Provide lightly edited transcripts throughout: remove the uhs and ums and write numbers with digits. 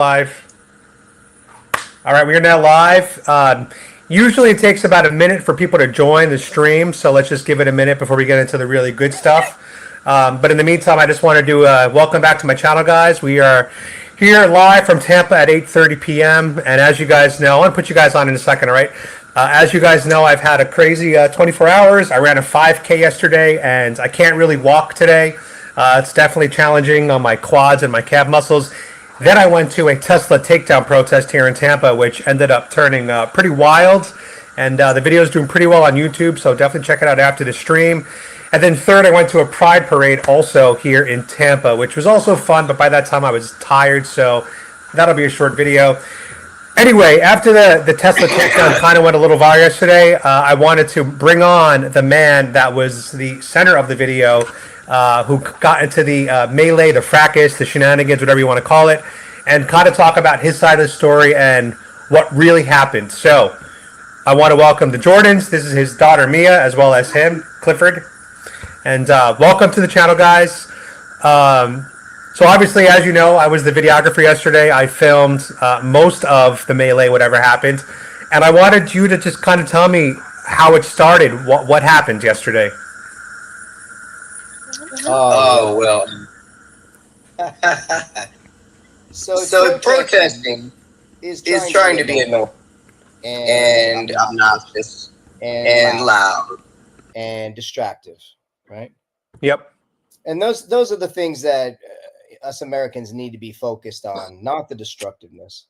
Live. All right, we are now live. Usually it takes about a minute for people to join the stream, so let's just give it a minute before we get into the really good stuff. But in the meantime, I just wanted to welcome back to my channel, guys. We are here live from Tampa at 8:30 p.m. And as you guys know, I want to put you guys on in a second, all right? As you guys know, I've had a crazy 24 hours. I ran a 5K yesterday, and I can't really walk today. It's definitely challenging on my quads and my calf muscles. Then I went to a Tesla Takedown protest here in Tampa, which ended up turning pretty wild. And the video is doing pretty well on YouTube, so definitely check it out after the stream. And then third, I went to a Pride Parade also here in Tampa, which was also fun, but by that time I was tired, so that'll be a short video. Anyway, after the Tesla Takedown kind of went a little viral yesterday, I wanted to bring on the man that was the center of the video, who got into the melee, the fracas, the shenanigans, whatever you want to call it, and kind of talk about his side of the story and what really happened. So I want to welcome the Jordans. This is his daughter, Mia, as well as him, Clifford. And welcome to the channel, guys. So obviously, as you know, I was the videographer yesterday. I filmed most of the melee, whatever happened. And I wanted you to just kind of tell me how it started, what happened yesterday. Oh, well. So protesting is trying to be annoying and obnoxious and loud and distractive, right? Yep. And those are the things that us Americans need to be focused on, not the destructiveness.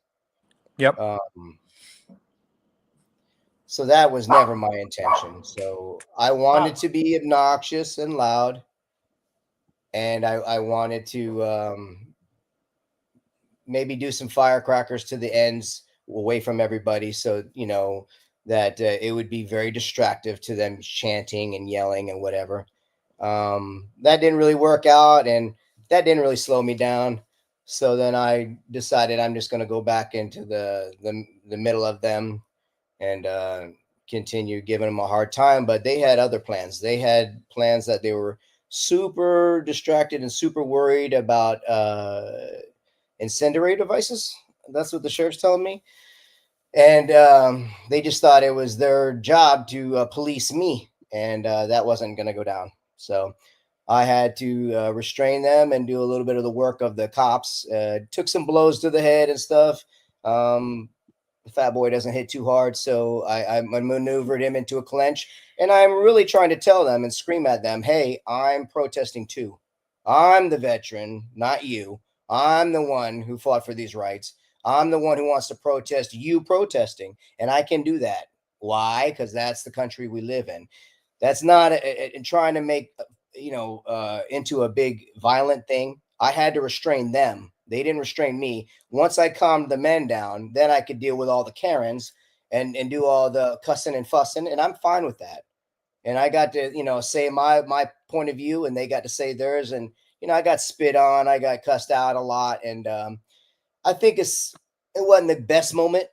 Yep. So that was never my intention. So I wanted to be obnoxious and loud. And I wanted to maybe do some firecrackers to the ends away from everybody, so you know that it would be very distractive to them chanting and yelling and whatever. That didn't really work out, and that didn't really slow me down. So then I decided I'm just going to go back into the middle of them and continue giving them a hard time. But they had other plans. They had plans that they were super distracted and super worried about incendiary devices. That's what the sheriff's telling me. And they just thought it was their job to police me. And that wasn't going to go down. So I had to restrain them and do a little bit of the work of the cops. Took some blows to the head and stuff. The fat boy doesn't hit too hard, so I maneuvered him into a clinch. And I'm really trying to tell them and scream at them, hey, I'm protesting too. I'm the veteran, not you. I'm the one who fought for these rights. I'm the one who wants to protest you protesting. And I can do that. Why? Because that's the country we live in. That's not trying to make, into a big violent thing. I had to restrain them. They didn't restrain me. Once I calmed the men down, then I could deal with all the Karens and do all the cussing and fussing. And I'm fine with that. And I got to, say my point of view, and they got to say theirs. And, I got spit on, I got cussed out a lot. And I think it wasn't the best moment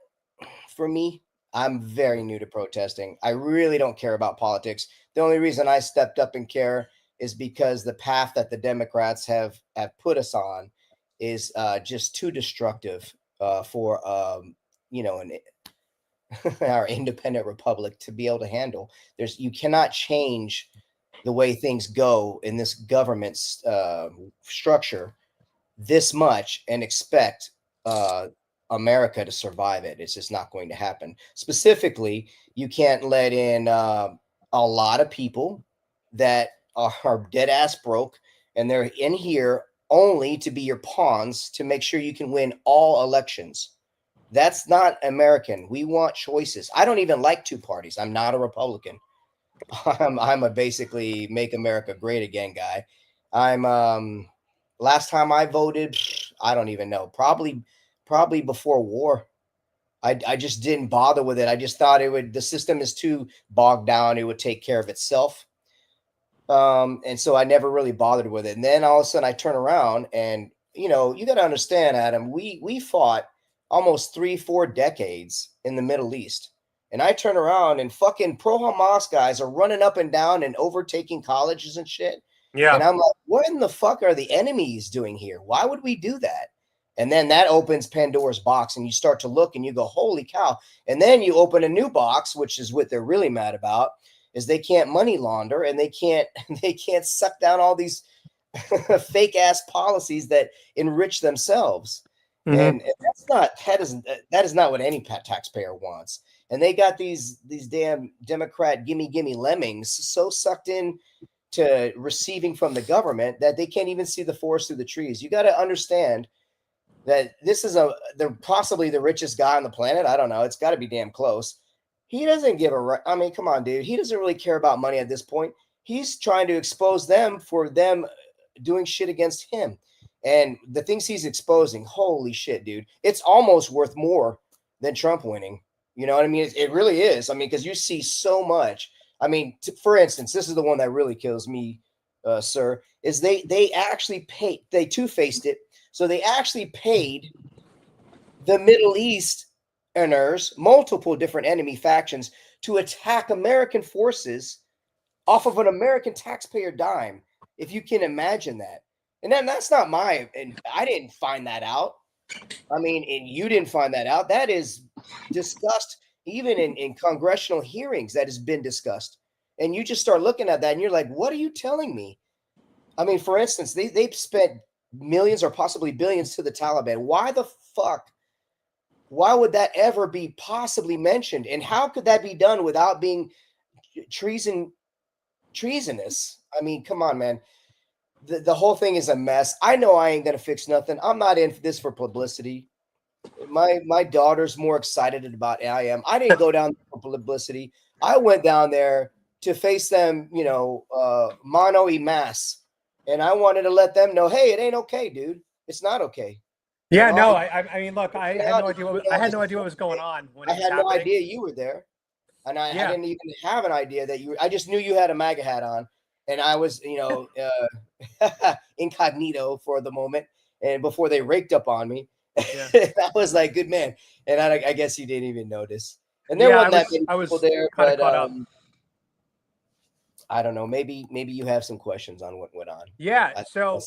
for me. I'm very new to protesting. I really don't care about politics. The only reason I stepped up and care is because the path that the Democrats have put us on is just too destructive for, our independent republic to be able to handle. You cannot change the way things go in this government structure this much and expect America to survive it. It's just not going to happen. Specifically, you can't let in a lot of people that are dead ass broke, and they're in here only to be your pawns to make sure you can win all elections. That's not American. We want choices. I don't even like two parties. I'm not a Republican. I'm a basically make America great again guy. I'm last time I voted, I don't even know. Probably before war. I just didn't bother with it. I just thought the system is too bogged down. It would take care of itself. And so I never really bothered with it. And then all of a sudden I turn around and, you got to understand, Adam, we fought almost 3-4 decades in the Middle East. And I turn around and fucking pro-Hamas guys are running up and down and overtaking colleges and shit. Yeah. And I'm like, what in the fuck are the enemies doing here? Why would we do that? And then that opens Pandora's box, and you start to look and you go, holy cow. And then you open a new box, which is what they're really mad about, is they can't money launder, and they can't suck down all these fake ass policies that enrich themselves. And that is not what any taxpayer wants. And they got these damn Democrat gimme lemmings so sucked in to receiving from the government that they can't even see the forest through the trees. You got to understand that this is they're possibly the richest guy on the planet. I don't know. It's got to be damn close. He doesn't give a I mean, come on, dude. He doesn't really care about money at this point. He's trying to expose them for them doing shit against him. And the things he's exposing, holy shit, dude. It's almost worth more than Trump winning. You know what I mean? It really is. I mean, because you see so much. I mean, for instance, this is the one that really kills me, sir, is they actually paid, they two-faced it. So they actually paid the Middle Easterners, multiple different enemy factions, to attack American forces off of an American taxpayer dime, if you can imagine that. And that's not and I didn't find that out. I mean, and you didn't find that out. That is discussed even in congressional hearings. That has been discussed. And you just start looking at that and you're like, what are you telling me? I mean, for instance, they've spent millions or possibly billions to the Taliban. Why the fuck? Why would that ever be possibly mentioned? And how could that be done without being treasonous? I mean, come on, man. The whole thing is a mess. I know I ain't gonna fix nothing. I'm not in this for publicity. My daughter's more excited about it. I am. I didn't go down for publicity. I went down there to face them, you know, mano y mas. And I wanted to let them know, hey, it ain't okay, dude. It's not okay. Yeah, no, I mean, look, I had no idea. I had no idea what was going on when I it was had no happening. idea you were there, and I didn't even have an idea that you were. I just knew you had a MAGA hat on, and I was, you know, incognito for the moment, and before they raked up on me, I was like, good man. And I guess you didn't even notice. And there wasn't that many people there, but I don't know. Maybe you have some questions on what went on. Yeah. So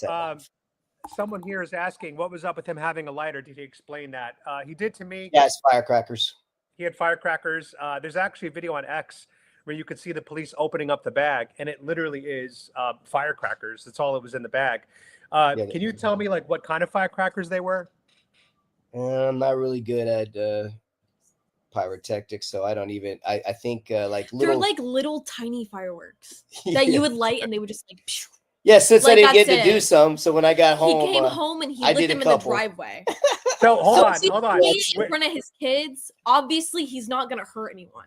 someone here is asking, what was up with him having a lighter? Did he explain that? He did to me. Yeah, it's firecrackers. He had firecrackers. There's actually a video on X where you could see the police opening up the bag, and it literally is firecrackers. That's all it was in the bag. Can you tell me like what kind of firecrackers they were? I'm not really good at pyrotechnics, so I don't even. I think like little. They're like little tiny fireworks that you would light, and they would just like. Phew. Yeah, since I didn't get to do some, so when I got home, he came home and he lit them in the driveway. So hold on. In front of his kids, obviously he's not gonna hurt anyone.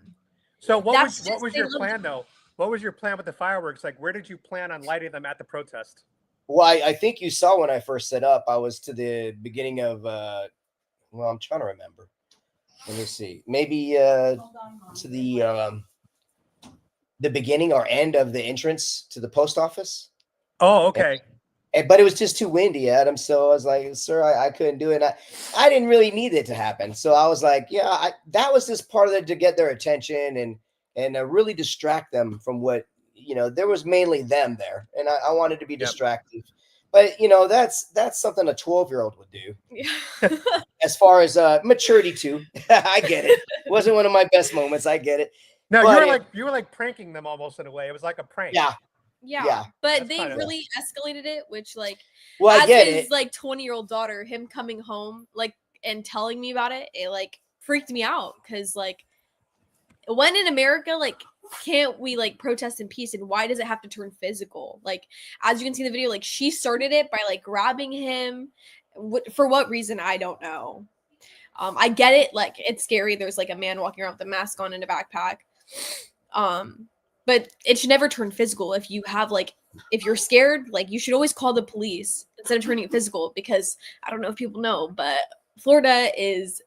So what was your plan though? What was your plan with the fireworks? Like, where did you plan on lighting them at the protest? Well, I think you saw when I first set up. I was to the beginning of. Well, I'm trying to remember. Let me see. Maybe to the beginning or end of the entrance to the post office. Oh, okay. But it was just too windy, Adam. So I was like, sir, I couldn't do it. I didn't really need it to happen. So I was like, yeah, that was just part of it to get their attention and really distract them from what, you know, there was mainly them there. And I wanted to be distractive. But, you know, that's something a 12-year-old would do. Yeah. As far as maturity, too. I get it. It wasn't one of my best moments. I get it. No, you were like pranking them almost in a way. It was like a prank. Yeah. But they really escalated it, which like, well, I get his like 20-year-old daughter, him coming home like and telling me about it, it like freaked me out because like when in America, like can't we like protest in peace, and why does it have to turn physical? Like as you can see in the video, like she started it by like grabbing him. For what reason, I don't know. I get it, like it's scary. There's like a man walking around with a mask on and a backpack. But it should never turn physical. If you have like, if you're scared, like you should always call the police instead of turning it physical, because I don't know if people know, but Florida is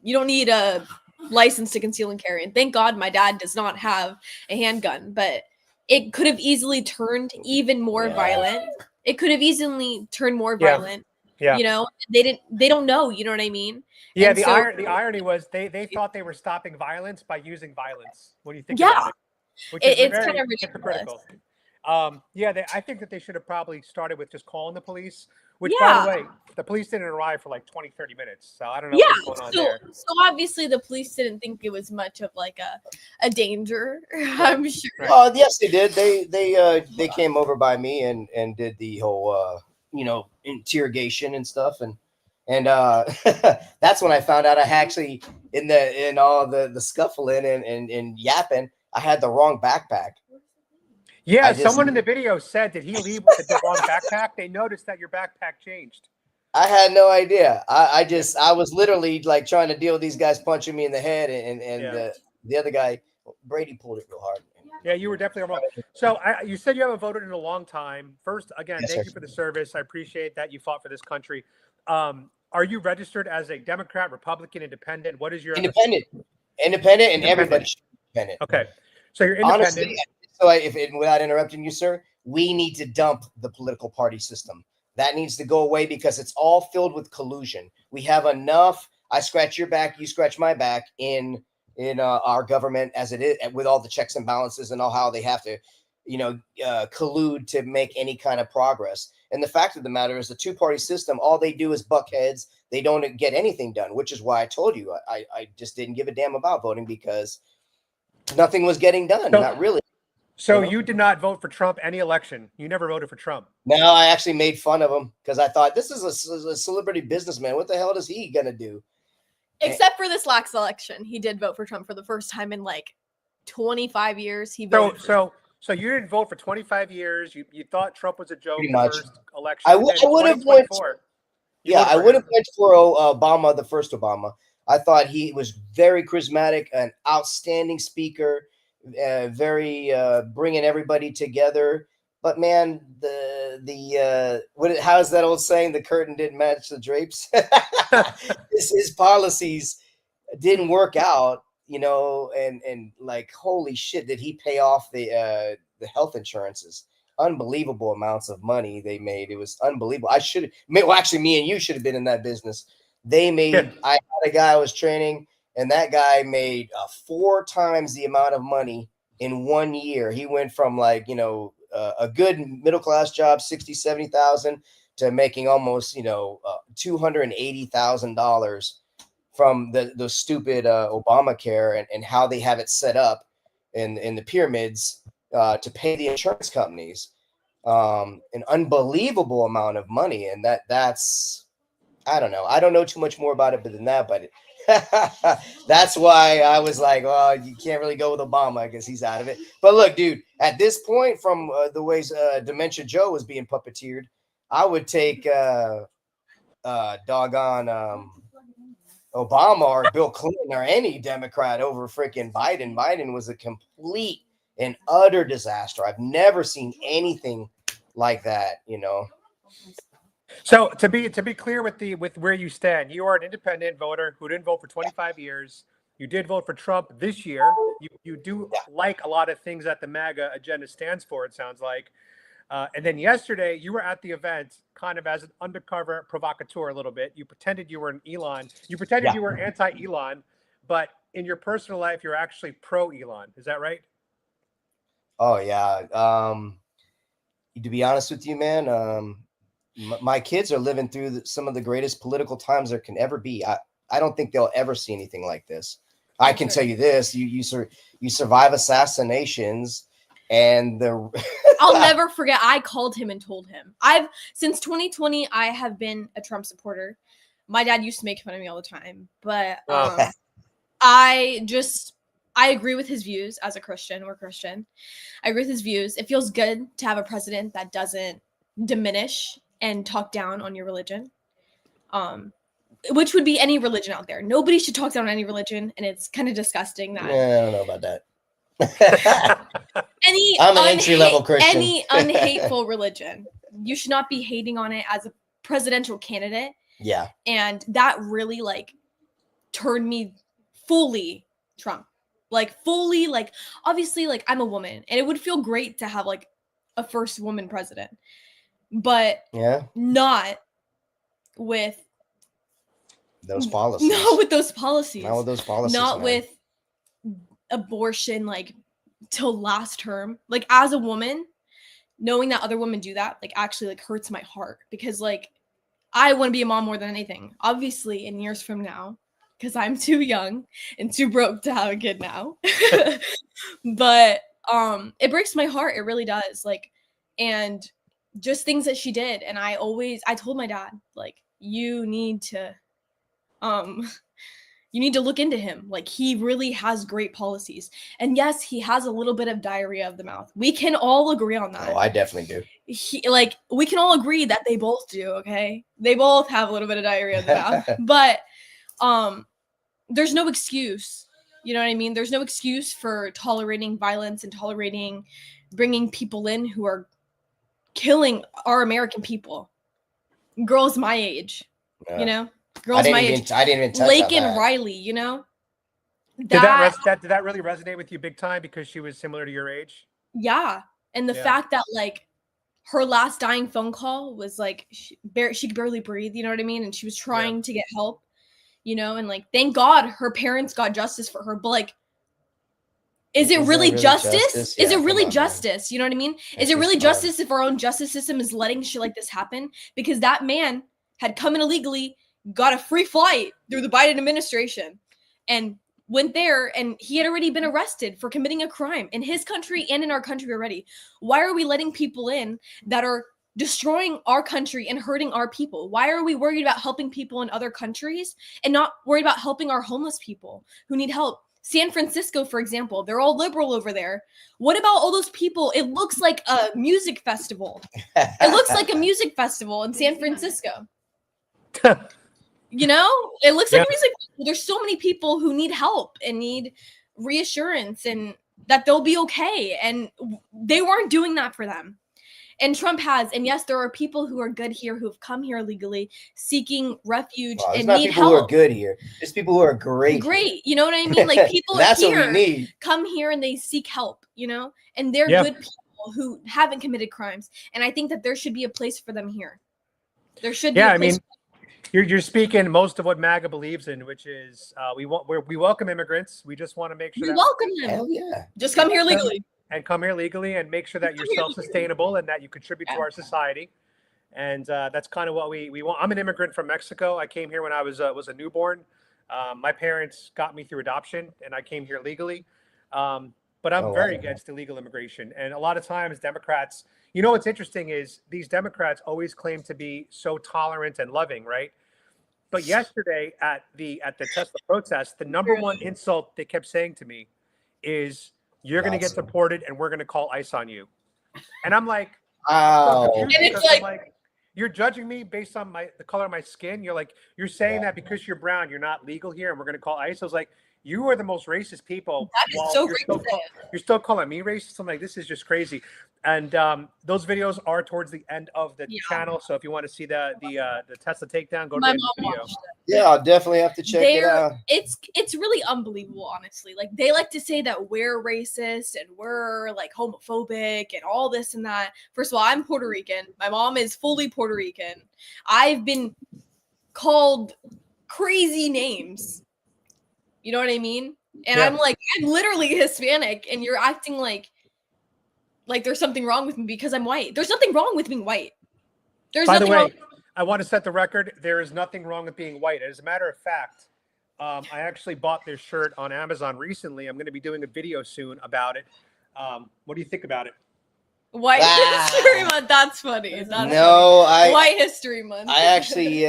you don't need a license to conceal and carry. And thank God my dad does not have a handgun, but it could have easily turned even more violent. It could have easily turned more violent. Yeah. You know, they don't know, you know what I mean? Yeah. And the irony was they thought they were stopping violence by using violence. What do you think about it? Which is it's kind of hypocritical. I think that they should have probably started with just calling the police, Which, by the way, the police didn't arrive for like 20, 30 minutes. So I don't know Yeah, what's going on there. so obviously the police didn't think it was much of like a danger. I'm sure. Oh, yes, they did. They came over by me and did the whole interrogation and stuff, and that's when I found out I actually in all the scuffling and yapping, I had the wrong backpack. Yeah, someone in the video said, did he leave with the wrong backpack? They noticed that your backpack changed. I had no idea. I was literally like trying to deal with these guys punching me in the head, and the other guy, Brady, pulled it real hard. Yeah, you were definitely wrong. So you said you haven't voted in a long time. First, again, thank you for the service. I appreciate that you fought for this country. Are you registered as a Democrat, Republican, Independent? What is your independent, and everybody should be independent. Okay, so you're independent. Honestly, so without interrupting you, sir, we need to dump the political party system. That needs to go away because it's all filled with collusion. We have enough. I scratch your back, you scratch my back in our government as it is, with all the checks and balances and all how they have to, collude to make any kind of progress. And the fact of the matter is the two-party system, all they do is buck heads. They don't get anything done, which is why I told you I just didn't give a damn about voting because nothing was getting done. Not really. So you did not vote for Trump any election. You never voted for Trump. No, I actually made fun of him because I thought this is a celebrity businessman. What the hell is he gonna do? Except for this last election, he did vote for Trump for the first time in like 25 years. He voted. So you didn't vote for 25 years. You thought Trump was a joke. Pretty much. First election. I would have went. I would have went for Obama, the first Obama. I thought he was very charismatic, an outstanding speaker. Very bringing everybody together, but man, how's that old saying? The curtain didn't match the drapes. his policies didn't work out, and like holy shit, did he pay off the health insurances? Unbelievable amounts of money they made. It was unbelievable. Actually, me and you should have been in that business. They made. Yeah. I had a guy I was training. And that guy made 4 times the amount of money in 1 year. He went from like, a good middle-class job, 60, 70,000 to making almost, $280,000 from the stupid Obamacare and how they have it set up in the pyramids to pay the insurance companies an unbelievable amount of money. And that's, I don't know. I don't know too much more about it than that, but that's why I was like, well, you can't really go with Obama because he's out of it. But look, dude, at this point, from the ways Dementia Joe was being puppeteered, I would take doggone Obama or Bill Clinton or any Democrat over freaking Biden. Biden was a complete and utter disaster. I've never seen anything like that, So to be clear with where you stand, you are an independent voter who didn't vote for 25 years. You did vote for Trump this year. You do like a lot of things that the MAGA agenda stands for, it sounds like. And then yesterday you were at the event kind of as an undercover provocateur a little bit. You pretended you were an Elon. You pretended you were anti-Elon, but in your personal life, you're actually pro-Elon. Is that right? Oh, yeah. To be honest with you, man, my kids are living through some of the greatest political times there can ever be. I don't think they'll ever see anything like this. I can tell you this: you survive assassinations, and I'll never forget. I called him and told him since 2020 I have been a Trump supporter. My dad used to make fun of me all the time, but I agree with his views as a Christian. We're Christian. I agree with his views. It feels good to have a president that doesn't diminish and talk down on your religion, which would be any religion out there. Nobody should talk down on any religion, and it's kind of disgusting that. Yeah, I don't know about that. I'm an entry-level Christian. Any unhateful religion, you should not be hating on it as a presidential candidate. Yeah, and that really turned me fully Trump, fully obviously I'm a woman, and it would feel great to have a first woman president. But not with those policies. Not with those policies. Not with those policies. Not with abortion till last term. As a woman, knowing that other women do that actually hurts my heart, because I want to be a mom more than anything. Obviously, in years from now, because I'm too young and too broke to have a kid now. But it breaks my heart. It really does. Like, and just things that she did. And I told my dad, like, you need to look into him. Like, he really has great policies. And yes, he has a little bit of diarrhea of the mouth. We can all agree on that. Oh, I definitely do. We can all agree that they both do, okay? They both have a little bit of diarrhea of the mouth. But there's no excuse. You know what I mean? There's no excuse for tolerating violence and tolerating bringing people in who are killing our American people. Girls my age, you know? Girls my age. I didn't even touch Lake on and that. Riley, you know? Did that really resonate with you big time because she was similar to your age? Yeah. And the fact that, like, her last dying phone call was, like, she could barely breathe, you know what I mean? And she was trying to get help, you know? And, like, thank God her parents got justice for her. But, like, is it really justice? Yeah, is it really on, justice? You know what I mean? Is it really justice if our own justice system is letting shit like this happen? Because that man had come in illegally, got a free flight through the Biden administration, and went there, and he had already been arrested for committing a crime in his country and in our country already. Why are we letting people in that are destroying our country and hurting our people? Why are we worried about helping people in other countries and not worried about helping our homeless people who need help? San Francisco, for example, they're all liberal over there. What about all those people? It looks like a music festival. It looks like a music festival in San Francisco. You know, it looks like a music festival. There's so many people who need help and need reassurance and that they'll be okay. And they weren't doing that for them. And Trump has. And yes, there are people who are good here who have come here legally seeking refuge and need help. Who are good here. There's people who are great. Great. You know what I mean? Like, people that's here what we need. Come here and they seek help, you know, and they're good people who haven't committed crimes. And I think that there should be a place for them here. There should be a place. You're speaking most of what MAGA believes in, which is we welcome immigrants. We just want to make sure we welcome them. Hell yeah. Just come here legally. And come here legally and make sure that you're self-sustainable and that you contribute to our society. And that's kind of what we want. I'm an immigrant from Mexico. I came here when I was a newborn. My parents got me through adoption, and I came here legally. But I'm very against illegal immigration. And a lot of times Democrats, you know, what's interesting is these Democrats always claim to be so tolerant and loving, right? But yesterday at the Tesla protest, the number one insult they kept saying to me is, "You're going to get deported, and we're going to call ICE on you." And I'm like, "Oh!" And it's like, you're judging me based on the color of my skin. You're saying that because you're brown, you're not legal here, and we're going to call ICE. I was like, you are the most racist people. That is so racist. You're still calling me racist. I'm like, this is just crazy. And those videos are towards the end of the channel. So if you want to see the Tesla Takedown, go to the video. Yeah, I'll definitely have to check it out. It's really unbelievable, honestly. Like, they like to say that we're racist and we're like homophobic and all this and that. First of all, I'm Puerto Rican. My mom is fully Puerto Rican. I've been called crazy names. You know what I mean? And I'm like, I'm literally Hispanic, and you're acting like there's something wrong with me because I'm white. There's nothing wrong with being white. By the way, I want to set the record. There is nothing wrong with being white. As a matter of fact, I actually bought this shirt on Amazon recently. I'm going to be doing a video soon about it. What do you think about it? White History Month. That's funny. White History Month. I actually,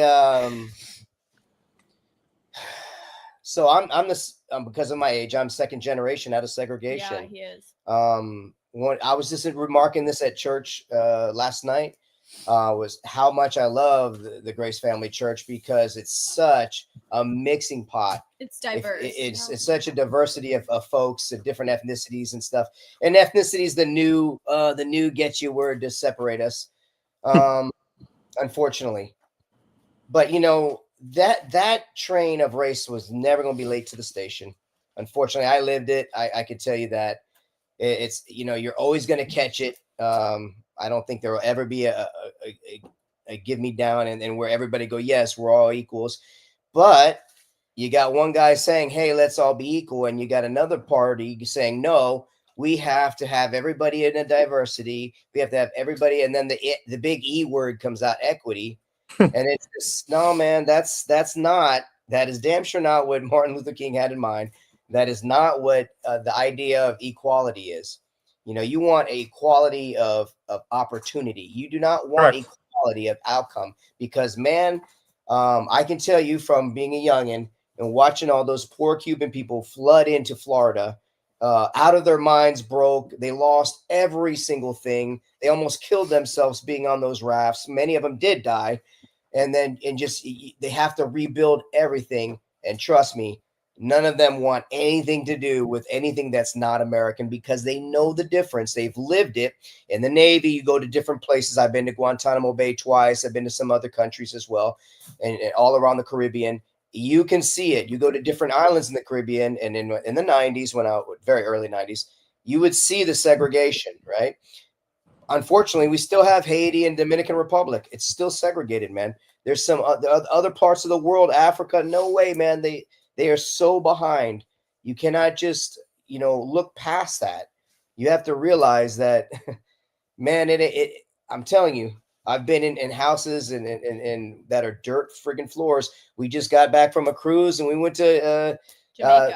so I'm this because of my age. I'm second generation out of segregation. Yeah, he is. I was just remarking this at church last night. Was how much I love the Grace Family Church because it's such a mixing pot. It's diverse. It's such a diversity of folks of different ethnicities and stuff. And ethnicity is the new get you word to separate us, unfortunately. But you know that train of race was never going to be late to the station. Unfortunately, I lived it. I could tell you that it's you're always going to catch it. I don't think there will ever be a give me down and where everybody go, yes, we're all equals. But you got one guy saying, hey, let's all be equal. And you got another party saying, no, we have to have everybody in a diversity. We have to have everybody. And then the big E word comes out, equity. And it's just, no, man, that is damn sure not what Martin Luther King had in mind. That is not what the idea of equality is. You want a equality of opportunity. You do not want equality of outcome, because, man, I can tell you from being a youngin' and watching all those poor Cuban people flood into Florida, out of their minds, broke. They lost every single thing. They almost killed themselves being on those rafts. Many of them did die. And they have to rebuild everything. And trust me, none of them want anything to do with anything that's not American, because they know the difference. They've lived it. In the Navy, you go to different places. I've been to Guantanamo Bay twice. I've been to some other countries as well, and all around the Caribbean. You can see it. You go to different islands in the Caribbean, and in the 90s, very early 90s, you would see the segregation, right? Unfortunately, we still have Haiti and Dominican Republic. It's still segregated, man. There's some other parts of the world, Africa. No way, man. They are so behind. You cannot just, look past that. You have to realize that, man, I'm telling you, I've been in houses and that are dirt friggin' floors. We just got back from a cruise, and we went to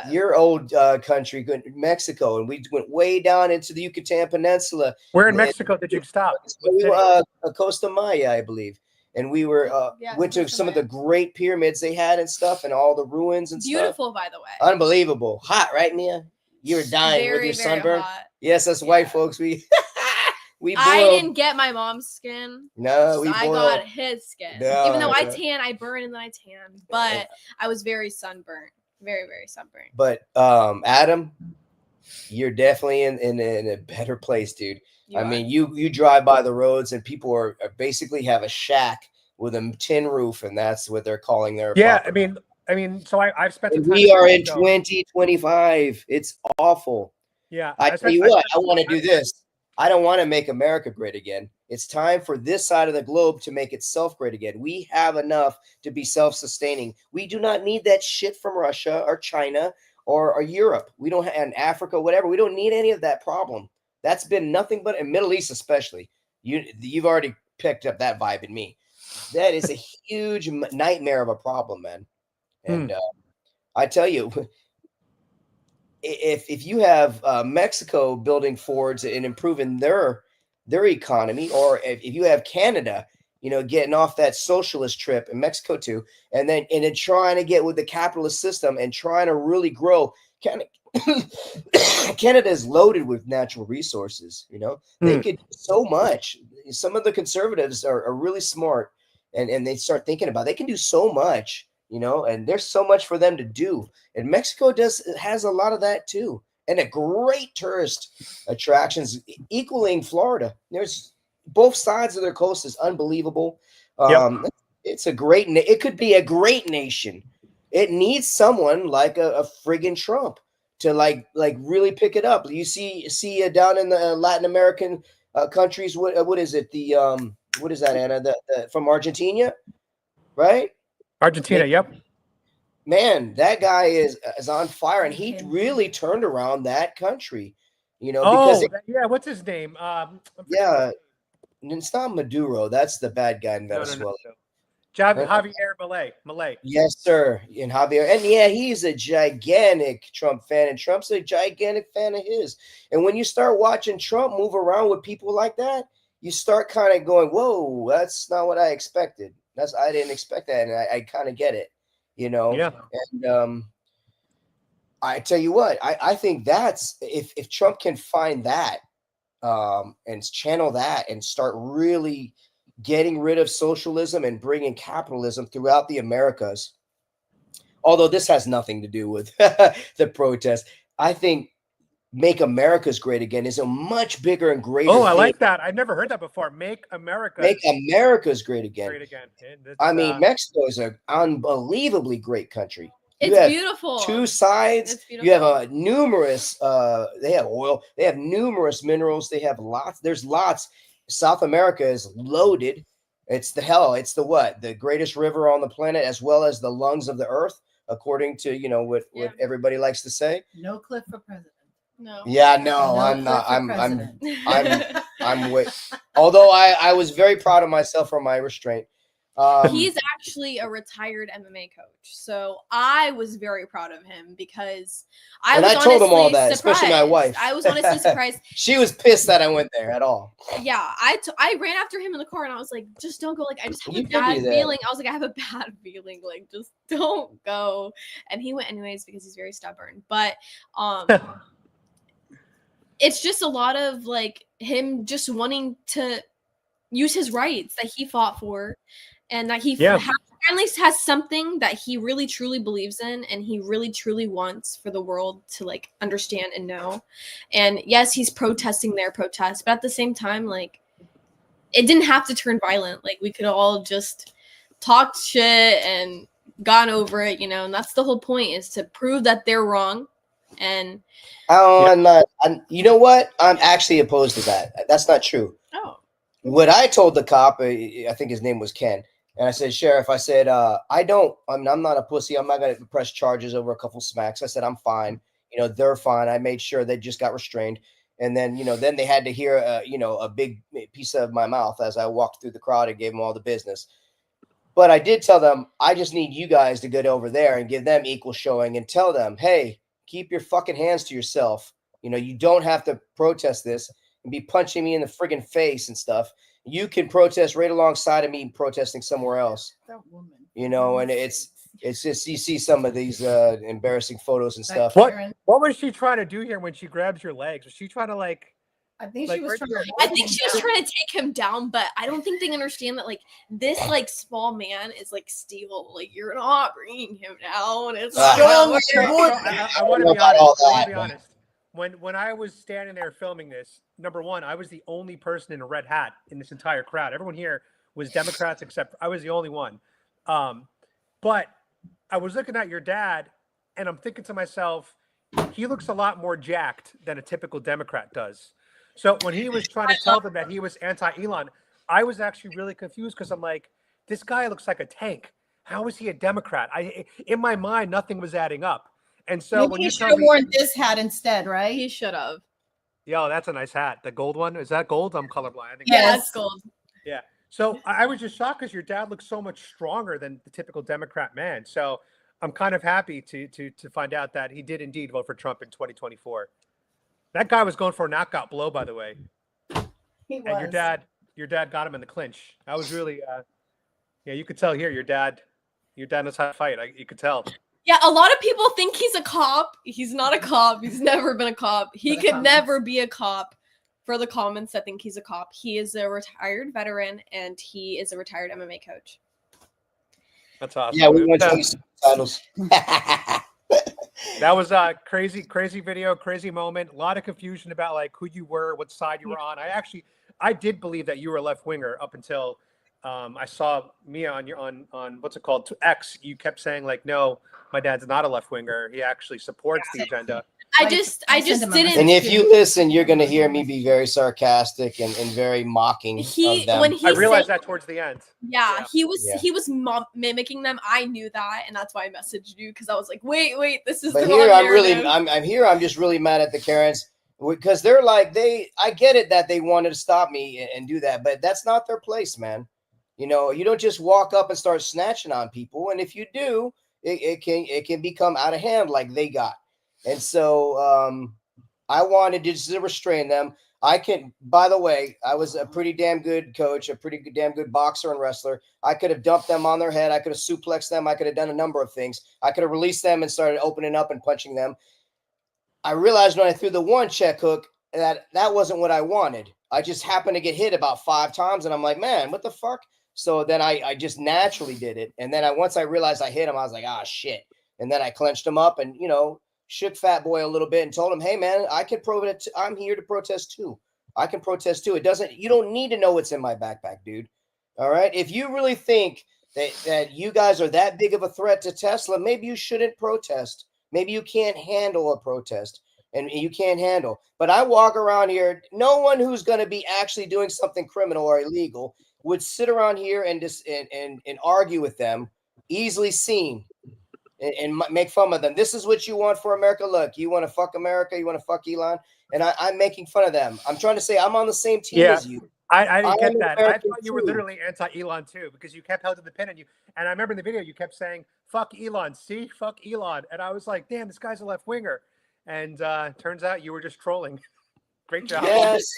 your old country, Mexico, and we went way down into the Yucatan Peninsula. Where in Mexico did you stop? Costa Maya, I believe. And we went to some of the great pyramids they had and stuff, and all the ruins and Beautiful, by the way. Unbelievable. Hot, right, Mia? You were dying with your sunburn. Hot. Yes, us white folks. I didn't get my mom's skin. No, I got his skin. No, even though I tan, I burn and then I tan. But I was very sunburnt. Very, very sunburnt. But Adam, you're definitely in a better place, dude. I mean, you drive by the roads, and people are basically have a shack with a tin roof, and that's what they're calling their property. I mean, so I've spent. We are in 2025. It's awful. Yeah, I tell you what, I want to do this. I don't want to make America great again. It's time for this side of the globe to make itself great again. We have enough to be self-sustaining. We do not need that shit from Russia or China or Europe. We don't, and Africa, whatever. We don't need any of that problem. That's been nothing but, in Middle East especially. You've already picked up that vibe in me. That is a huge nightmare of a problem, man. And I tell you, if you have Mexico building forwards and improving their economy, or if you have Canada, getting off that socialist trip, in Mexico too, and then trying to get with the capitalist system and trying to really grow. Canada is loaded with natural resources. They could do so much. Some of the conservatives are really smart, and they start thinking about they can do so much. And there's so much for them to do. And Mexico has a lot of that too. And a great tourist attractions equaling Florida. There's both sides of their coast is unbelievable. It's it could be a great nation. It needs someone like a friggin' Trump to like really pick it up. You see down in the Latin American countries, what is it? What is that, Anna? The from Argentina, right? Argentina, yep. Man, that guy is on fire, and he really turned around that country. Because what's his name? It's not Maduro. That's the bad guy in Venezuela. No. Javier Milei. Yes, sir. And Javier, and he's a gigantic Trump fan, and Trump's a gigantic fan of his. And when you start watching Trump move around with people like that, you start kind of going, "Whoa, that's not what I expected." I didn't expect that, and I kind of get it, Yeah. And I tell you what, I think that's if Trump can find that and channel that and start really getting rid of socialism and bringing capitalism throughout the Americas. Although this has nothing to do with the protest, I think Make America's Great Again is a much bigger and greater. Oh, I like that. I've never heard that before. Make America's Great Again. I mean, Mexico is an unbelievably great country. It's beautiful. Two sides. You have numerous. They have oil. They have numerous minerals. They have lots. There's lots. South America is loaded. It's the greatest river on the planet, as well as the lungs of the earth, according to what everybody likes to say. No cliff for president. No. Yeah, no, I'm not. I'm way. Although I was very proud of myself for my restraint. He's actually a retired MMA coach, so I was very proud of him because I told him all that, surprised. especially my wife. I was honestly surprised. She was pissed that I went there at all. Yeah, I ran after him in the car and I was like, just don't go. Like, I just have You a can bad do that. feeling. I was like, I have a bad feeling. Like, just don't go. And he went anyways because he's very stubborn. But it's just a lot of like him just wanting to use his rights that he fought for, and that he finally has something that he really truly believes in, and he really truly wants for the world to like understand and know. And yes, he's protesting their protest, but at the same time, like, it didn't have to turn violent. Like, we could all just talk shit and gone over it, you know. And that's the whole point, is to prove that they're wrong. And I'm not. You know what? I'm actually opposed to that. That's not true. oh, What I told the cop, I think his name was Ken, and I said, Sheriff, I said, I'm not a pussy. I'm not going to press charges over a couple smacks. I said, I'm fine. You know, they're fine. I made sure they just got restrained. And then, you know, then they had to hear, a big piece of my mouth as I walked through the crowd and gave them all the business. But I did tell them, I just need you guys to get over there and give them equal showing and tell them, hey, keep your fucking hands to yourself. You know, you don't have to protest this and be punching me in the friggin' face and stuff. You can protest right alongside of me protesting somewhere else. That woman. You know, and it's just, you see some of these embarrassing photos and stuff. What was she trying to do here when she grabs your legs? Was she trying to like? I think Like, she was trying to. I think she was trying to take him down, but I don't think they understand that like this like small man is like steel. Like, you're not bringing him down. It's Ah. I want to be honest. I want to be honest. When I was standing there filming this, number one, I was the only person in a red hat in this entire crowd. Everyone here was Democrats, except I was the only one. But I was looking at your dad, and I'm thinking to myself, he looks a lot more jacked than a typical Democrat does. So when he was trying to tell them that he was anti-Elon, I was actually really confused because I'm like, this guy looks like a tank. How is he a Democrat? In my mind, nothing was adding up. And so Maybe when he you should tell have me, worn this hat instead, right? He should have. yo, that's a nice hat. The gold one, is that gold? I'm colorblind. I think Yes. Yeah, it's gold. Yeah. So I was just shocked because your dad looks so much stronger than the typical Democrat man. So I'm kind of happy to find out that he did indeed vote for Trump in 2024. That guy was going for a knockout blow, by the way. He was. And your dad got him in the clinch. I was really, yeah, you could tell here your dad knows how to fight. You could tell. Yeah, a lot of people think he's a cop. He's not a cop. He's never been a cop. He could never be a cop. For the comments that think he's a cop, he is a retired veteran and he is a retired MMA coach. That's awesome. Yeah, we went to these titles. That was a crazy video, crazy moment. A lot of confusion about like who you were, what side you were on. I did believe that you were a left winger up until I saw Mia on what's it called, X. You kept saying like, no, my dad's not a left winger. He actually supports the agenda. I just didn't. And if you listen, you're going to hear me be very sarcastic and very mocking of them. When he I realized said, that towards the end. Yeah, he was mimicking them. I knew that, and that's why I messaged you, because I was like, wait, this is. But the here wrong I'm really, narrative. I'm here. I'm just really mad at the Karens because they're like I get it that they wanted to stop me and do that, but that's not their place, man. You know, you don't just walk up and start snatching on people, and if you do, it can become out of hand like they got. And so I wanted to just restrain them. By the way, I was a pretty damn good coach, a pretty damn good boxer and wrestler. I could have dumped them on their head. I could have suplexed them. I could have done a number of things. I could have released them and started opening up and punching them. I realized when I threw the one check hook that wasn't what I wanted. I just happened to get hit about 5 times, and I'm like, man, what the fuck? So then I just naturally did it. And then once I realized I hit him, I was like, ah, shit. And then I clenched him up and, shook Fat Boy a little bit and told him, hey, man, I'm here to protest too. I can protest too. You don't need to know what's in my backpack, dude. All right. If you really think that you guys are that big of a threat to Tesla, maybe you shouldn't protest. Maybe you can't handle a protest and you can't handle. But I walk around here. No one who's going to be actually doing something criminal or illegal would sit around here and argue with them, easily seen. And make fun of them. This is what you want for America. Look, you want to fuck America. You want to fuck Elon. And I'm making fun of them. I'm trying to say I'm on the same team as you. I didn't I get am that. I American thought you were too. literally anti-Elon too, because you kept held to the pin, and I remember in the video you kept saying "fuck Elon." See, fuck Elon, and I was like, damn, this guy's a left winger. And turns out you were just trolling. Great job. Yes,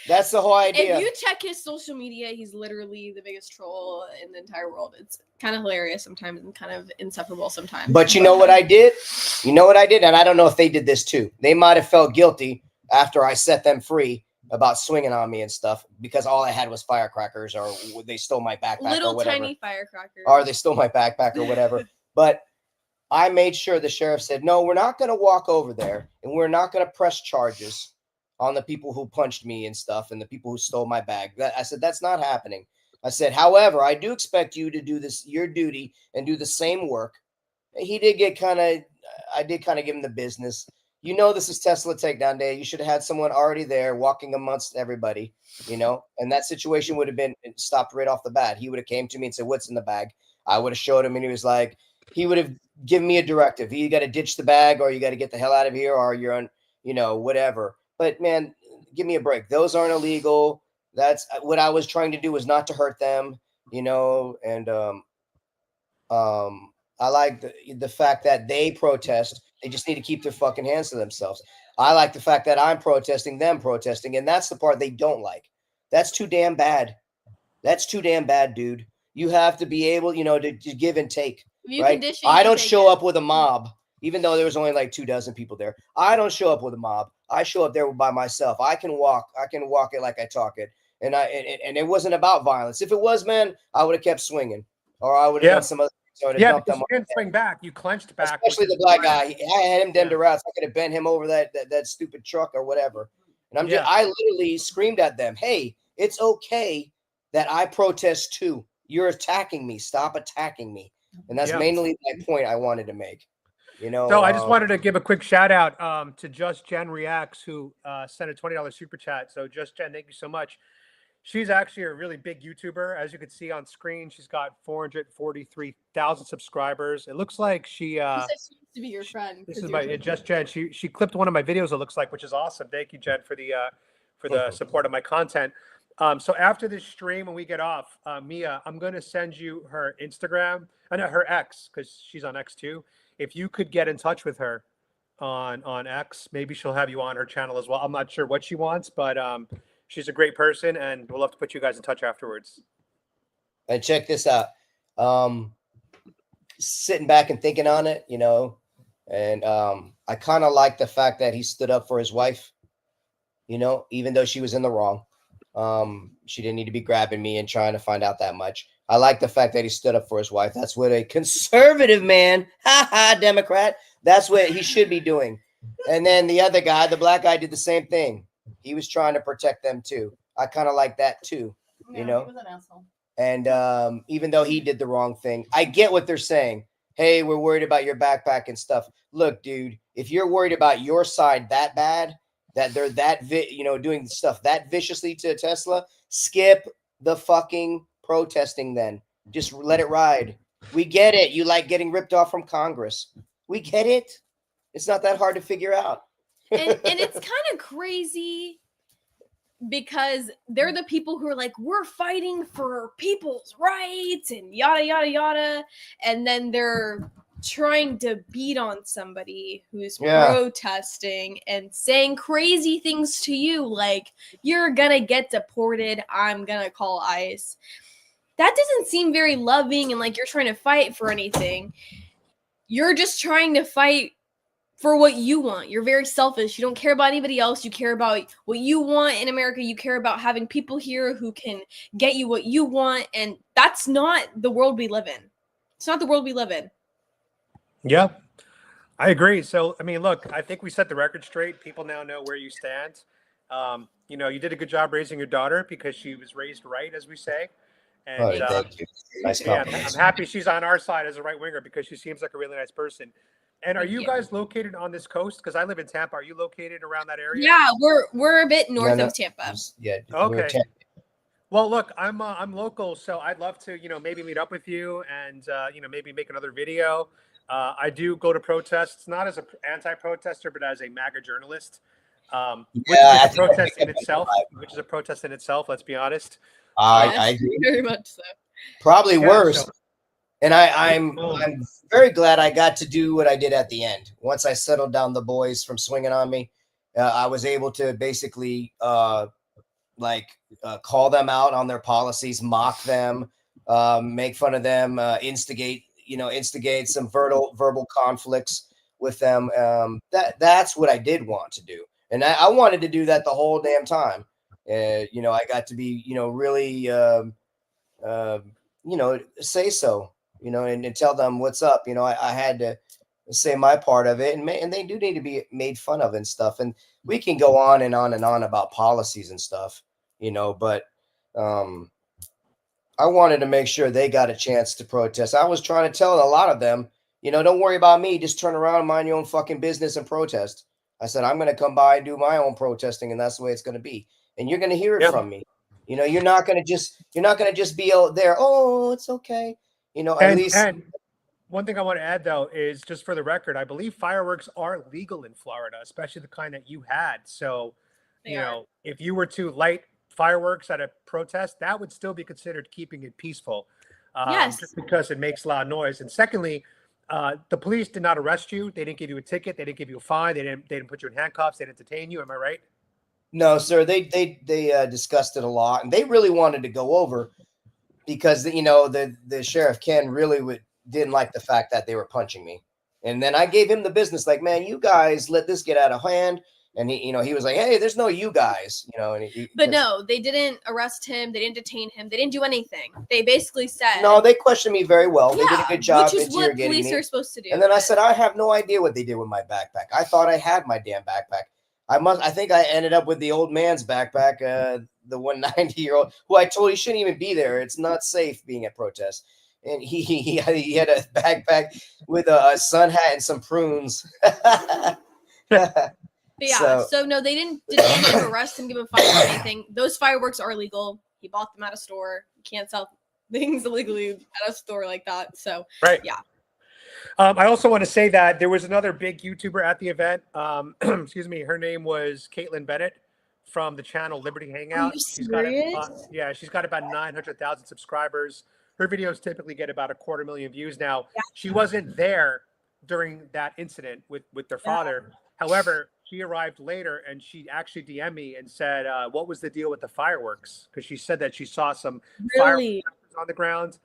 that's the whole idea. If you check his social media, he's literally the biggest troll in the entire world. It's kind of hilarious sometimes and kind of insufferable sometimes. But you know what I did? You know what I did? And I don't know if they did this too. They might have felt guilty after I set them free about swinging on me and stuff because all I had was firecrackers, or they stole my backpack, little or whatever. tiny firecrackers. Or they stole my backpack or whatever. But I made sure the sheriff said, no, we're not going to walk over there and we're not going to press charges on the people who punched me and stuff and the people who stole my bag. I said, that's not happening. I said, however, I do expect you to do this, your duty, and do the same work. He did get I did kind of give him the business. You know, this is Tesla Takedown Day. You should have had someone already there walking amongst everybody, you know, and that situation would have been stopped right off the bat. He would have came to me and said, what's in the bag? I would have showed him, and he was like, he would have given me a directive. You got to ditch the bag, or you got to get the hell out of here, or you're on, you know, whatever. But man, give me a break. Those aren't illegal. That's what I was trying to do, was not to hurt them, you know. And I like the fact that they protest. They just need to keep their fucking hands to themselves. I like the fact that I'm protesting, them protesting, and that's the part they don't like. That's too damn bad. That's too damn bad, dude. You have to be able, you know, to give and take. Right? I don't show up with a mob, even though there was only like 24 people there. I don't show up with a mob. I show up there by myself. I can walk it like I talk it. And it wasn't about violence. If it was, man, I would have kept swinging, or I would have done some other. So Yeah, because you didn't swing back. You clenched back. Especially the black guy. I had him done to rats. I could have bent him over that stupid truck or whatever. And I literally screamed at them, hey, it's okay that I protest too. You're attacking me. Stop attacking me. And that's mainly my point I wanted to make. You know, so I just wanted to give a quick shout out to Just Jen Reacts, who sent a $20 super chat. So Just Jen, thank you so much. She's actually a really big YouTuber. As you can see on screen, she's got 443,000 subscribers. It looks like she used to be your friend. This is my Just Jen. She clipped one of my videos, it looks like, which is awesome. Thank you, Jen, for the support of my content. So after this stream, when we get off, Mia, I'm going to send you her Instagram, her X, because she's on X too. If you could get in touch with her on X, maybe she'll have you on her channel as well. I'm not sure what she wants, but she's a great person, and we'll love to put you guys in touch afterwards. And check this out. Sitting back and thinking on it, you know, and I kind of like the fact that he stood up for his wife, you know, even though she was in the wrong. She didn't need to be grabbing me and trying to find out that much. I like the fact that he stood up for his wife. That's what a conservative man, Democrat, that's what he should be doing. And then the other guy, the black guy, did the same thing. He was trying to protect them too. I kind of like that too, you know. He was an asshole. And even though he did the wrong thing, I get what they're saying. Hey, we're worried about your backpack and stuff. Look, dude, if you're worried about your side that bad, that they're that doing stuff that viciously to Tesla, skip the fucking protesting then. Just let it ride. We get it. You like getting ripped off from Congress. We get it. It's not that hard to figure out. and it's kind of crazy because they're the people who are like, we're fighting for people's rights and yada, yada, yada. And then they're trying to beat on somebody who's protesting and saying crazy things to you, like, you're gonna get deported, I'm gonna call ICE. That doesn't seem very loving and like you're trying to fight for anything. You're just trying to fight for what you want. You're very selfish. You don't care about anybody else. You care about what you want in America. You care about having people here who can get you what you want. And that's not the world we live in. It's not the world we live in. Yeah, I agree. So, I mean, look, I think we set the record straight. People now know where you stand. You know, you did a good job raising your daughter because she was raised right, as we say. And thank you. Nice I'm happy she's on our side as a right winger because she seems like a really nice person. And are you guys located on this coast? Because I live in Tampa. Are you located around that area? Yeah, we're a bit north of Tampa. Yeah. Okay. Well, look, I'm local, so I'd love to, you know, maybe meet up with you and you know, maybe make another video. I do go to protests, not as an anti-protester, but as a MAGA journalist. Which Yeah, I is a think I protest in picked up itself. the Which is a protest in itself. Let's be honest. I Yes, agree. very much so. Probably Yeah, worse. so- And I'm very glad I got to do what I did at the end. Once I settled down the boys from swinging on me, I was able to basically call them out on their policies, mock them, make fun of them, instigate some verbal conflicts with them. That's what I did want to do, and I wanted to do that the whole damn time. I got to be really say so, and tell them what's up. I had to say my part of it, and they do need to be made fun of and stuff. And we can go on and on and on about policies and stuff, but I wanted to make sure they got a chance to protest. I was trying to tell a lot of them, don't worry about me. Just turn around and mind your own fucking business and protest. I said, I'm going to come by and do my own protesting, and that's the way it's going to be. And you're going to hear it from me. You're not going to just be out there. Oh, it's okay. At least. And one thing I want to add though is just for the record, I believe fireworks are legal in Florida, especially the kind that you had. So, if you were to light fireworks at a protest, that would still be considered keeping it peaceful. Yes. Just because it makes loud noise. And secondly, the police did not arrest you. They didn't give you a ticket. They didn't give you a fine. They didn't put you in handcuffs. They didn't detain you. Am I right? No, sir. They discussed it a lot, and they really wanted to go over because the sheriff Ken really didn't like the fact that they were punching me, and then I gave him the business, like, man, you guys let this get out of hand, and he was like, hey, there's no you guys, But no, they didn't arrest him. They didn't detain him. They didn't do anything. They basically said no. They questioned me very well. They did a good job which is what interrogating police me. are supposed to do. And then I said, I have no idea what they did with my backpack. I thought I had my damn backpack. I think I ended up with the old man's backpack, the 190-year-old, who I told he shouldn't even be there. It's not safe being at protests. And he had a backpack with a sun hat and some prunes. But yeah, so no, they didn't detain him, arrest him, give him a fine or anything. Those fireworks are illegal. He bought them at a store. You can't sell things illegally at a store like that. So right. Yeah. I also want to say that there was another big YouTuber at the event. Excuse me. Her name was Caitlin Bennett from the channel Liberty Hangout. She's got about 900,000 subscribers. Her videos typically get about 250,000 views. Now, she wasn't there during that incident with their father. However, she arrived later and she actually DM'd me and said, what was the deal with the fireworks? Because she said that she saw some fireworks on the ground.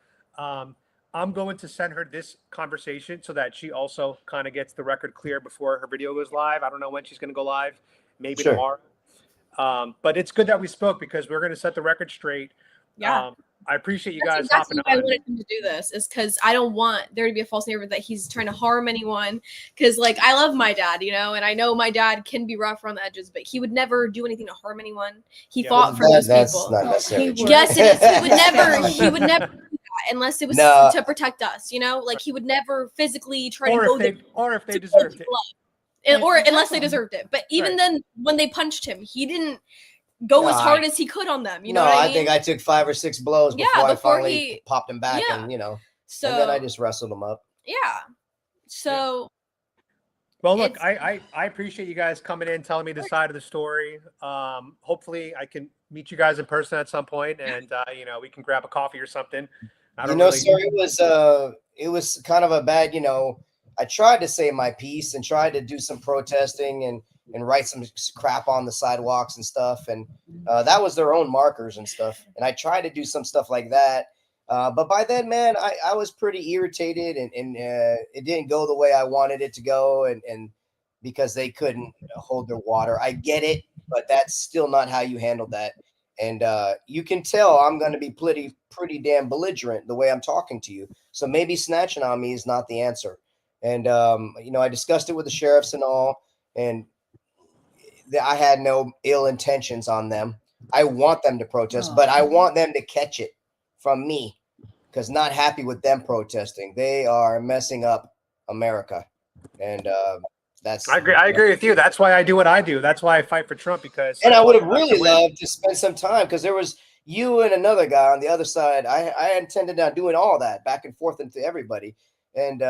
I'm going to send her this conversation so that she also kind of gets the record clear before her video goes live. I don't know when she's going to go live, maybe tomorrow. But it's good that we spoke because we're going to set the record straight. Yeah. I appreciate you That's guys exactly hopping why on. I wanted him to do this is because I don't want there to be a false narrative that he's trying to harm anyone. Because I love my dad, and I know my dad can be rough around the edges, but he would never do anything to harm anyone. He fought for those people. Not necessarily true. Yes, it is. He would never do that unless it was to protect us. He would never physically try to go there. Or if they deserved it. Or unless they deserved it. But even then, when they punched him, he didn't go as hard as he could on them. You know what I mean? I think I took 5 or 6 blows before I finally popped him back, and so, and then I just wrestled him up. Yeah. So. Well, look, I appreciate you guys coming in, telling me the side of the story. Hopefully, I can meet you guys in person at some point, and we can grab a coffee or something. Sir, it was kind of a bad. I tried to say my piece and tried to do some protesting and write some crap on the sidewalks and stuff. And that was their own markers and stuff. And I tried to do some stuff like that. But by then, man, I was pretty irritated and it didn't go the way I wanted it to go. And because they couldn't hold their water. I get it, but that's still not how you handled that. And you can tell I'm going to be pretty damn belligerent the way I'm talking to you. So maybe snatching on me is not the answer. And, I discussed it with the sheriffs and all, and I had no ill intentions on them. I want them to protest, but I want them to catch it from me because not happy with them protesting. They are messing up America. And I agree with you. That's why I do what I do. That's why I fight for Trump I would have really loved to spend some time because there was you and another guy on the other side. I intended on doing all that back and forth into everybody. And,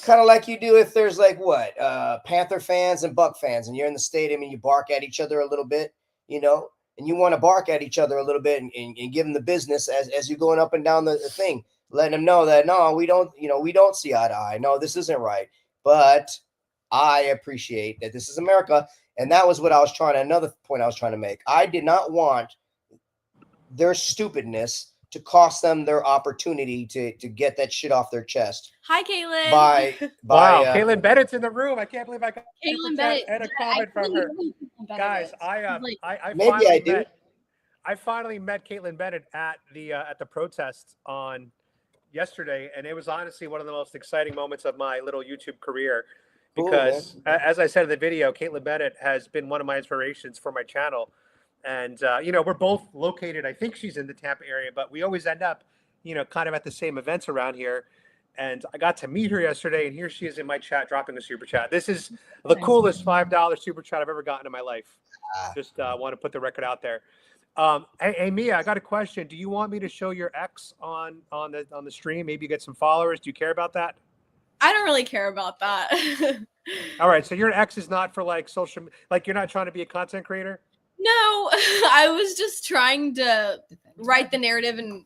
Kind of like you do if there's like what Panther fans and Buck fans, and you're in the stadium and you bark at each other a little bit, you know, and you want to bark at each other a little bit and give them the business as you're going up and down the thing, letting them know that no, we don't, you know, we don't see eye to eye. No, this isn't right. But I appreciate that this is America, and that was what I was trying to. Another point I was trying to make. I did not want their stupidness to cost them their opportunity to get that shit off their chest. Hi, Caitlin. Wow, Caitlin Bennett's in the room. I can't believe I got Caitlin super Bennett. chat and a comment from her. Guys, I Maybe I do. I finally met Caitlin Bennett at the protest on yesterday, and it was honestly one of the most exciting moments of my little YouTube career because, as I said in the video, Caitlin Bennett has been one of my inspirations for my channel. And, you know, we're both located, I think she's in the Tampa area, but we always end up, you know, kind of at the same events around here. And I got to meet her yesterday, and here she is in my chat, dropping a super chat. This is the coolest $5 super chat I've ever gotten in my life. Just want to put the record out there. Hey, Mia, I got a question. Do you want me to show your ex on the stream? Maybe get some followers. Do you care about that? I don't really care about that. All right. So your ex is not for like social, like you're not trying to be a content creator? No, I was just trying to write the narrative and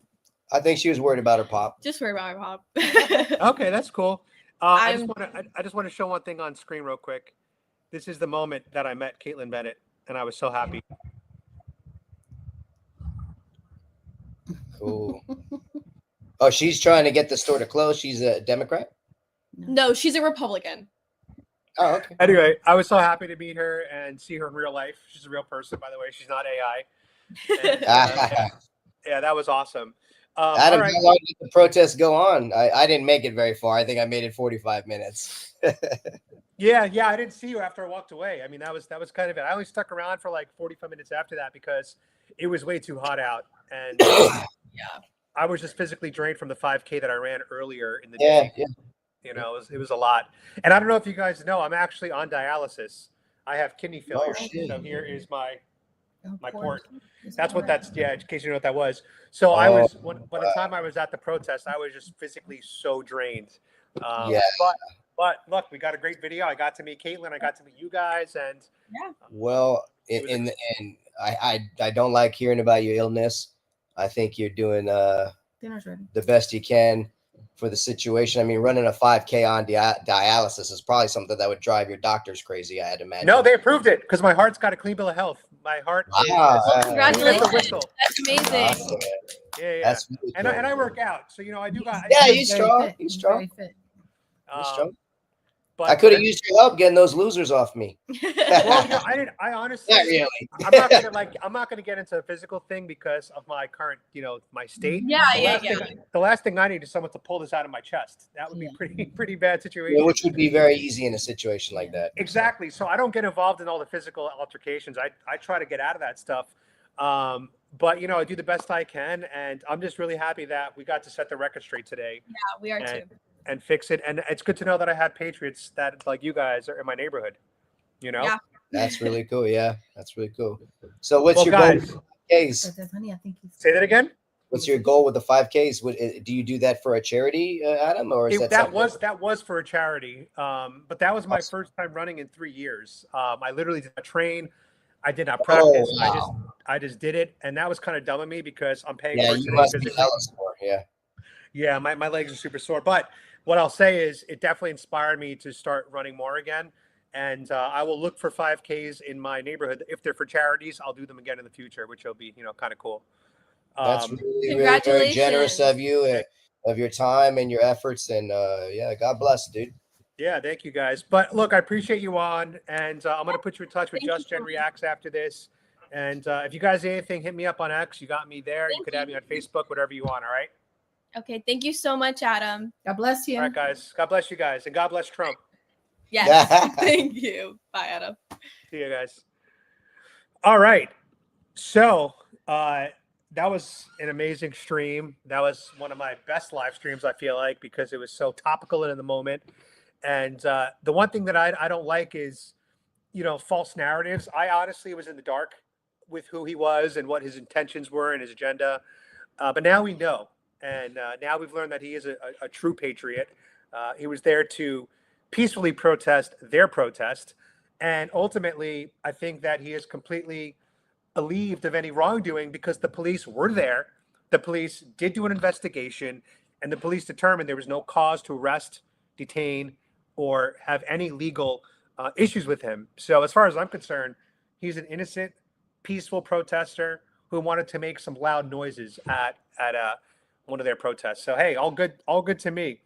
I think she was worried about her pop. just worry about my pop. Okay, that's cool. I just want to show one thing on screen real quick. This is the moment that I met Caitlin Bennett, and I was so happy. Cool. Oh, she's trying to get the store to close. She's a Democrat? No, she's a Republican. Oh, okay. Anyway, I was so happy to meet her and see her in real life. She's a real person, by the way. She's not AI. And, yeah, that was awesome. Adam, all right. how long did the protest go on? I didn't make it very far. I think I made it 45 minutes. Yeah, I didn't see you after I walked away. I mean, that was kind of it. I only stuck around for like 45 minutes after that because it was way too hot out, and Yeah. I was just physically drained from the 5K that I ran earlier in the day. Yeah. You know, it was a lot. And I don't know if you guys know, I'm actually on dialysis. I have kidney failure. So here is my port. That's what that's, yeah, in case you know what that was. So I was, when the time I was at the protest, I was just physically so drained. But look, we got a great video. I got to meet Caitlin. I got to meet you guys. And well, in the end, I don't like hearing about your illness. I think you're doing the best you can for the situation. I mean, running a 5K on dialysis is probably something that would drive your doctors crazy, I'd imagine. No, they approved it because my heart's got a clean bill of health. My heart. Congratulations. That's amazing. Awesome. Yeah. That's really and cool. I work out. So, you know, I do got. He's strong. He's strong. He's strong. But I could have used your help getting those losers off me. Well, you know, I honestly, Not really. I'm not gonna get into a physical thing because of my current, you know, my state. Yeah. The last thing I need is someone to pull this out of my chest. That would be pretty bad situation. Yeah, which would be very easy in a situation like that. Exactly. So I don't get involved in all the physical altercations. I try to get out of that stuff. But you know, I do the best I can, and I'm just really happy that we got to set the record straight today. Yeah, we are too. And fix it. And it's good to know that I have patriots that like you guys are in my neighborhood. You know? Yeah. That's really cool. Yeah, that's really cool. So what's your goal with the 5Ks? Say that again? What's your goal with the 5Ks? Do you do that for a charity, Adam, or is that was for a charity? But that was my first time running in 3 years. I literally did not train. I did not practice. Wow. I just did it, and that was kind of dumb of me because I'm paying. Yeah, for it you today must be physically. hella sore. Yeah. Yeah, my legs are super sore. But what I'll say is it definitely inspired me to start running more again. And I will look for 5Ks in my neighborhood. If they're for charities, I'll do them again in the future, which will be, you know, kind of cool. That's really, really very generous of you, of your time and your efforts. And yeah, God bless, dude. Yeah, thank you guys. But look, I appreciate you on. And I'm going to put you in touch with Just Gen Reacts after this. And if you guys need anything, hit me up on X. You got me there. You could add me on Facebook, whatever you want. All right. Okay, thank you so much, Adam. God bless you. All right, guys. God bless you guys, and God bless Trump. Yes, thank you. Bye, Adam. See you guys. All right. So that was an amazing stream. That was one of my best live streams, I feel like, because it was so topical and in the moment. And the one thing that I don't like is, you know, false narratives. I honestly was in the dark with who he was and what his intentions were and his agenda. But now we know. And now we've learned that he is a true patriot. He was there to peacefully protest their protest. And ultimately, I think that he is completely relieved of any wrongdoing because the police were there. The police did do an investigation, and the police determined there was no cause to arrest, detain, or have any legal issues with him. So, as far as I'm concerned, he's an innocent, peaceful protester who wanted to make some loud noises at one of their protests. So, hey, all good to me.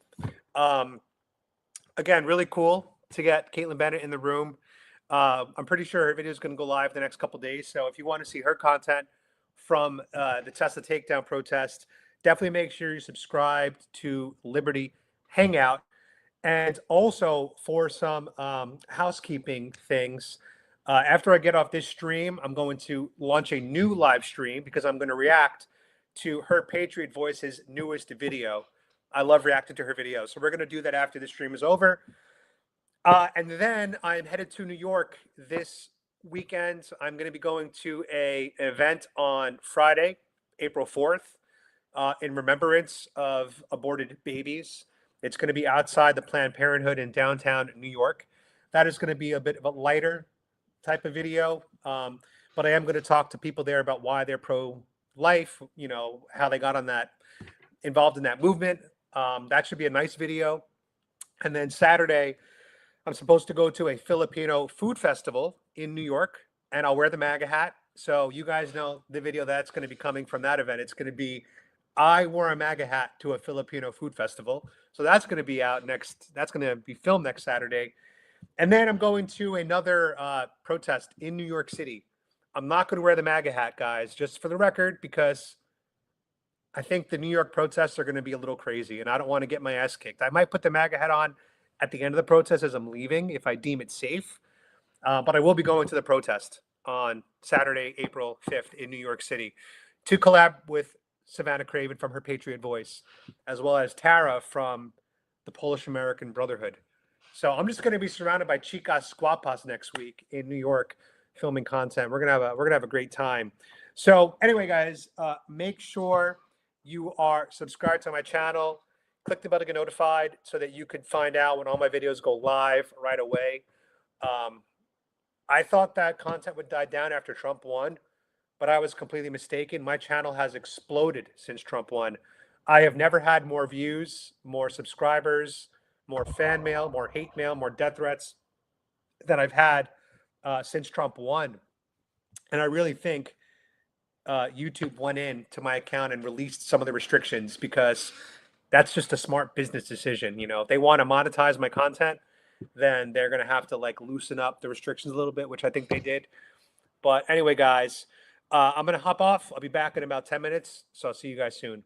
Again, really cool to get Caitlin Bennett in the room. I'm pretty sure her video is going to go live the next couple days. So if you want to see her content from the Tesla Takedown protest, definitely make sure you subscribe to Liberty Hangout. And also for some housekeeping things, after I get off this stream, I'm going to launch a new live stream because I'm going to react to her Patriot Voice's newest video. I love reacting to her videos. So we're going to do that after the stream is over. And then I'm headed to New York this weekend. I'm going to be going to an event on Friday, April 4th, in remembrance of aborted babies. It's going to be outside the Planned Parenthood in downtown New York. That is going to be a bit of a lighter type of video. But I am going to talk to people there about why they're pro-life, you know, how they got on that, involved in that movement. That should be a nice video. And then Saturday, I'm supposed to go to a Filipino food festival in New York, and I'll wear the MAGA hat. So you guys know the video that's going to be coming from that event. It's going to be, I wore a MAGA hat to a Filipino food festival. So that's going to be out next. That's going to be filmed next Saturday. And then I'm going to another protest in New York City. I'm not going to wear the MAGA hat, guys, just for the record, because I think the New York protests are going to be a little crazy, and I don't want to get my ass kicked. I might put the MAGA hat on at the end of the protest as I'm leaving if I deem it safe. But I will be going to the protest on Saturday, April 5th in New York City to collab with Savannah Craven from her Patriot Voice, as well as Tara from the Polish American Brotherhood. So I'm just going to be surrounded by chicas guapas next week in New York filming content. We're going to have a great time. So anyway, guys, make sure you are subscribed to my channel. Click the bell to get notified so that you can find out when all my videos go live right away. I thought that content would die down after Trump won, but I was completely mistaken. My channel has exploded since Trump won. I have never had more views, more subscribers, more fan mail, more hate mail, more death threats than I've had since Trump won. And I really think YouTube went in to my account and released some of the restrictions because that's just a smart business decision. You know, if they want to monetize my content, then they're going to have to like loosen up the restrictions a little bit, which I think they did. But anyway, guys, I'm going to hop off. I'll be back in about 10 minutes. So I'll see you guys soon.